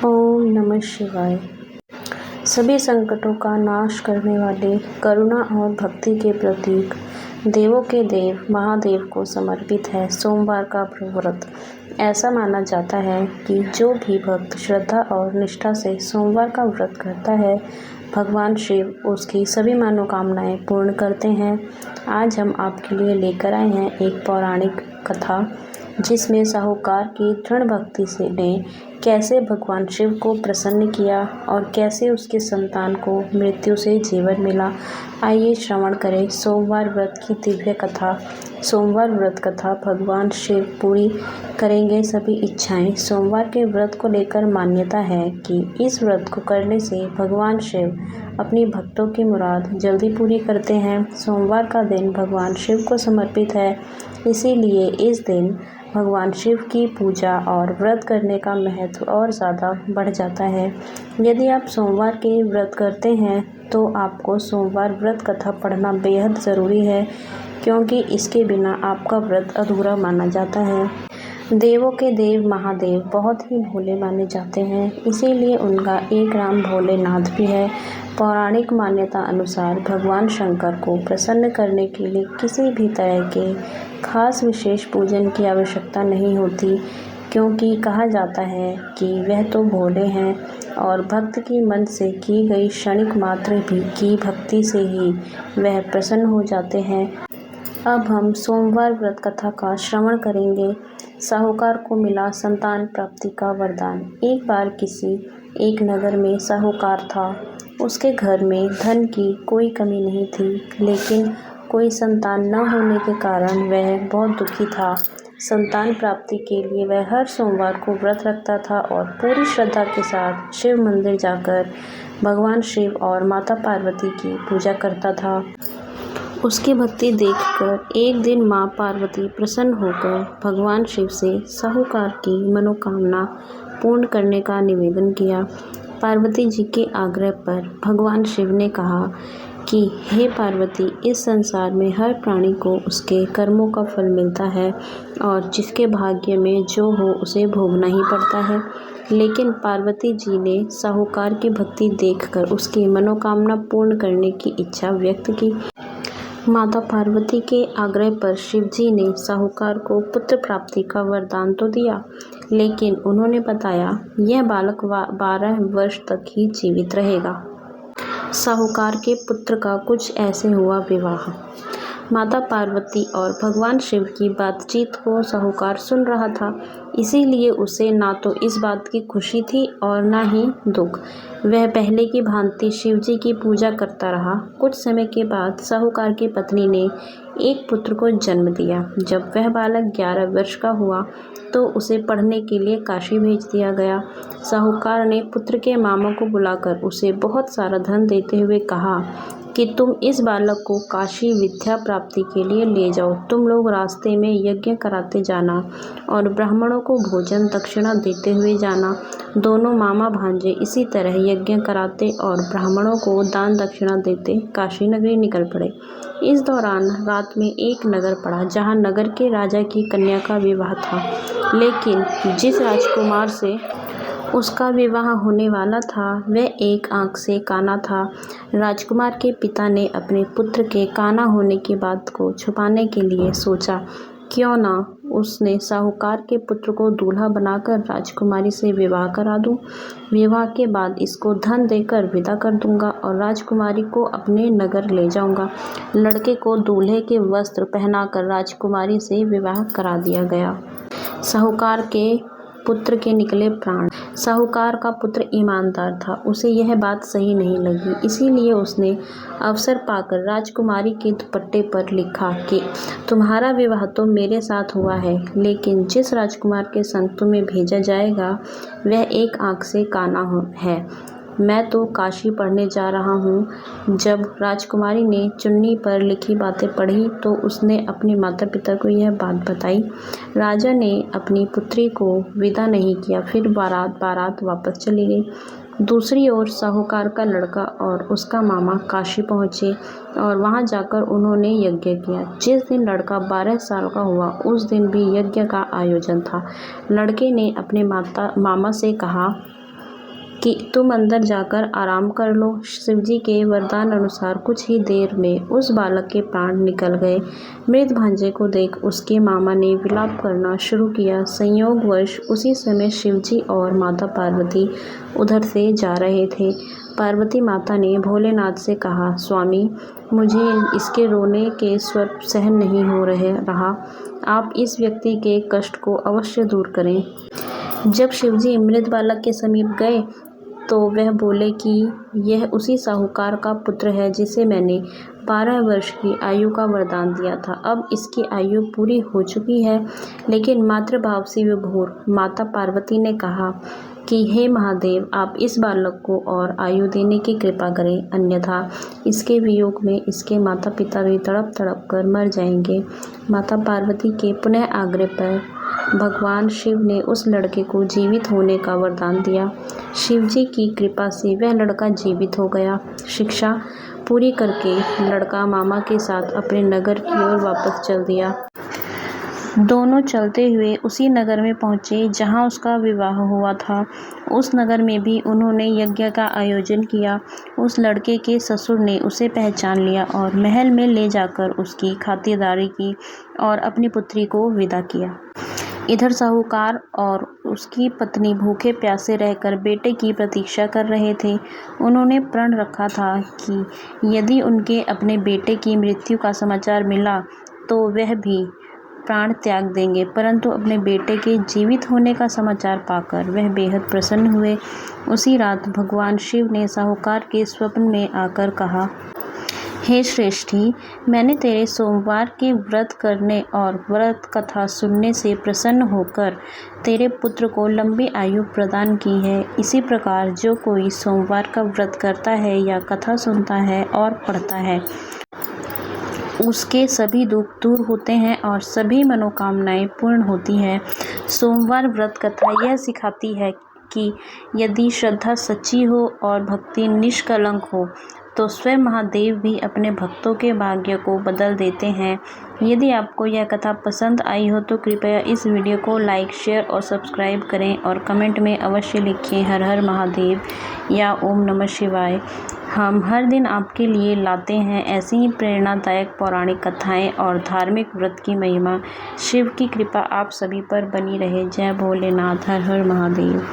ओम नमः शिवाय। सभी संकटों का नाश करने वाले करुणा और भक्ति के प्रतीक देवों के देव महादेव को समर्पित है सोमवार का व्रत। ऐसा माना जाता है कि जो भी भक्त श्रद्धा और निष्ठा से सोमवार का व्रत करता है, भगवान शिव उसकी सभी मनोकामनाएं पूर्ण करते हैं। आज हम आपके लिए लेकर आए हैं एक पौराणिक कथा, जिसमें साहूकार की दृढ़ भक्ति से ने कैसे भगवान शिव को प्रसन्न किया और कैसे उसके संतान को मृत्यु से जीवन मिला। आइए श्रवण करें सोमवार व्रत की दिव्य कथा। सोमवार व्रत कथा भगवान शिव पूरी करेंगे सभी इच्छाएं। सोमवार के व्रत को लेकर मान्यता है कि इस व्रत को करने से भगवान शिव अपनी भक्तों की मुराद जल्दी पूरी करते हैं। सोमवार का दिन भगवान शिव को समर्पित है, इसीलिए इस दिन भगवान शिव की पूजा और व्रत करने का महत्व और ज़्यादा बढ़ जाता है। यदि आप सोमवार के व्रत करते हैं तो आपको सोमवार व्रत कथा पढ़ना बेहद ज़रूरी है, क्योंकि इसके बिना आपका व्रत अधूरा माना जाता है। देवों के देव महादेव बहुत ही भोले माने जाते हैं, इसीलिए उनका एक नाम भोलेनाथ भी है। पौराणिक मान्यता अनुसार भगवान शंकर को प्रसन्न करने के लिए किसी भी तरह के खास विशेष पूजन की आवश्यकता नहीं होती, क्योंकि कहा जाता है कि वह तो भोले हैं और भक्त की मन से की गई क्षणिक मात्र भी की भक्ति से ही वह प्रसन्न हो जाते हैं। अब हम सोमवार व्रत कथा का श्रवण करेंगे। साहूकार को मिला संतान प्राप्ति का वरदान। एक बार किसी एक नगर में साहूकार था। उसके घर में धन की कोई कमी नहीं थी, लेकिन कोई संतान न होने के कारण वह बहुत दुखी था। संतान प्राप्ति के लिए वह हर सोमवार को व्रत रखता था और पूरी श्रद्धा के साथ शिव मंदिर जाकर भगवान शिव और माता पार्वती की पूजा करता था। उसकी भक्ति देखकर एक दिन माँ पार्वती प्रसन्न होकर भगवान शिव से साहूकार की मनोकामना पूर्ण करने का निवेदन किया। पार्वती जी के आग्रह पर भगवान शिव ने कहा कि हे पार्वती, इस संसार में हर प्राणी को उसके कर्मों का फल मिलता है और जिसके भाग्य में जो हो उसे भोगना ही पड़ता है। लेकिन पार्वती जी ने साहूकार की भक्ति देखकर उसकी मनोकामना पूर्ण करने की इच्छा व्यक्त की। माता पार्वती के आग्रह पर शिवजी ने साहूकार को पुत्र प्राप्ति का वरदान तो दिया, लेकिन उन्होंने बताया यह बालक 12 वर्ष तक ही जीवित रहेगा। साहूकार के पुत्र का कुछ ऐसे हुआ विवाह। माता पार्वती और भगवान शिव की बातचीत को साहूकार सुन रहा था, इसीलिए उसे ना तो इस बात की खुशी थी और ना ही दुख। वह पहले की भांति शिवजी की पूजा करता रहा। कुछ समय के बाद साहूकार की पत्नी ने एक पुत्र को जन्म दिया। जब वह बालक 11 वर्ष का हुआ तो उसे पढ़ने के लिए काशी भेज दिया गया। साहूकार ने पुत्र के मामा को बुलाकर उसे बहुत सारा धन देते हुए कहा कि तुम इस बालक को काशी विद्या प्राप्ति के लिए ले जाओ। तुम लोग रास्ते में यज्ञ कराते जाना और ब्राह्मणों को भोजन दक्षिणा देते हुए जाना। दोनों मामा भांजे इसी तरह यज्ञ कराते और ब्राह्मणों को दान दक्षिणा देते काशी नगरी निकल पड़े। इस दौरान रात में एक नगर पड़ा, जहाँ नगर के राजा की कन्या का विवाह था, लेकिन जिस राजकुमार से उसका विवाह होने वाला था वह एक आंख से काना था। राजकुमार के पिता ने अपने पुत्र के काना होने की बात को छुपाने के लिए सोचा, क्यों ना उसने साहूकार के पुत्र को दूल्हा बनाकर राजकुमारी से विवाह करा दूं। विवाह के बाद इसको धन देकर विदा कर दूंगा और राजकुमारी को अपने नगर ले जाऊंगा। लड़के को दूल्हे के वस्त्र पहनाकर राजकुमारी से विवाह करा दिया गया। साहूकार के पुत्र के निकले प्राण। साहूकार का पुत्र ईमानदार था, उसे यह बात सही नहीं लगी, इसीलिए उसने अवसर पाकर राजकुमारी के दुपट्टे पर लिखा कि तुम्हारा विवाह तो मेरे साथ हुआ है, लेकिन जिस राजकुमार के संग तुम्हें भेजा जाएगा वह एक आंख से काना है। मैं तो काशी पढ़ने जा रहा हूँ। जब राजकुमारी ने चुन्नी पर लिखी बातें पढ़ी तो उसने अपने माता पिता को यह बात बताई। राजा ने अपनी पुत्री को विदा नहीं किया, फिर बारात वापस चली गई। दूसरी ओर साहूकार का लड़का और उसका मामा काशी पहुँचे और वहाँ जाकर उन्होंने यज्ञ किया। जिस दिन लड़का 12 साल का हुआ उस दिन भी यज्ञ का आयोजन था। लड़के ने अपने मामा से कहा कि तुम अंदर जाकर आराम कर लो। शिवजी के वरदान अनुसार कुछ ही देर में उस बालक के प्राण निकल गए। मृत भांजे को देख उसके मामा ने विलाप करना शुरू किया। संयोगवश उसी समय शिवजी और माता पार्वती उधर से जा रहे थे। पार्वती माता ने भोलेनाथ से कहा, स्वामी, मुझे इसके रोने के स्वर सहन नहीं हो रहा। आप इस व्यक्ति के कष्ट को अवश्य दूर करें। जब शिवजी मृत बालक के समीप गए तो वह बोले कि यह उसी साहूकार का पुत्र है जिसे मैंने 12 वर्ष की आयु का वरदान दिया था। अब इसकी आयु पूरी हो चुकी है, लेकिन मातृभाव से विभोर माता पार्वती ने कहा कि हे महादेव, आप इस बालक को और आयु देने की कृपा करें, अन्यथा इसके वियोग में इसके माता पिता भी तड़प तड़प कर मर जाएंगे। माता पार्वती के पुनः आग्रह पर भगवान शिव ने उस लड़के को जीवित होने का वरदान दिया। शिवजी की कृपा से वह लड़का जीवित हो गया। शिक्षा पूरी करके लड़का मामा के साथ अपने नगर की ओर वापस चल दिया। दोनों चलते हुए उसी नगर में पहुँचे जहाँ उसका विवाह हुआ था। उस नगर में भी उन्होंने यज्ञ का आयोजन किया। उस लड़के के ससुर ने उसे पहचान लिया और महल में ले जाकर उसकी खातिरदारी की और अपनी पुत्री को विदा किया। इधर साहूकार और उसकी पत्नी भूखे प्यासे रहकर बेटे की प्रतीक्षा कर रहे थे। उन्होंने प्रण रखा था कि यदि उनके अपने बेटे की मृत्यु का समाचार मिला तो वह भी प्राण त्याग देंगे, परंतु अपने बेटे के जीवित होने का समाचार पाकर वह बेहद प्रसन्न हुए। उसी रात भगवान शिव ने साहूकार के स्वप्न में आकर कहा, हे श्रेष्ठी, मैंने तेरे सोमवार के व्रत करने और व्रत कथा सुनने से प्रसन्न होकर तेरे पुत्र को लंबी आयु प्रदान की है। इसी प्रकार जो कोई सोमवार का व्रत करता है या कथा सुनता है और पढ़ता है, उसके सभी दुख दूर होते हैं और सभी मनोकामनाएं पूर्ण होती हैं। सोमवार व्रत कथा यह सिखाती है कि यदि श्रद्धा सच्ची हो और भक्ति निष्कलंक हो तो स्वयं महादेव भी अपने भक्तों के भाग्य को बदल देते हैं। यदि आपको यह कथा पसंद आई हो तो कृपया इस वीडियो को लाइक, शेयर और सब्सक्राइब करें और कमेंट में अवश्य लिखें हर हर महादेव या ओम नमः शिवाय। हम हर दिन आपके लिए लाते हैं ऐसी ही प्रेरणादायक पौराणिक कथाएं और धार्मिक व्रत की महिमा। शिव की कृपा आप सभी पर बनी रहे। जय भोलेनाथ, हर हर महादेव।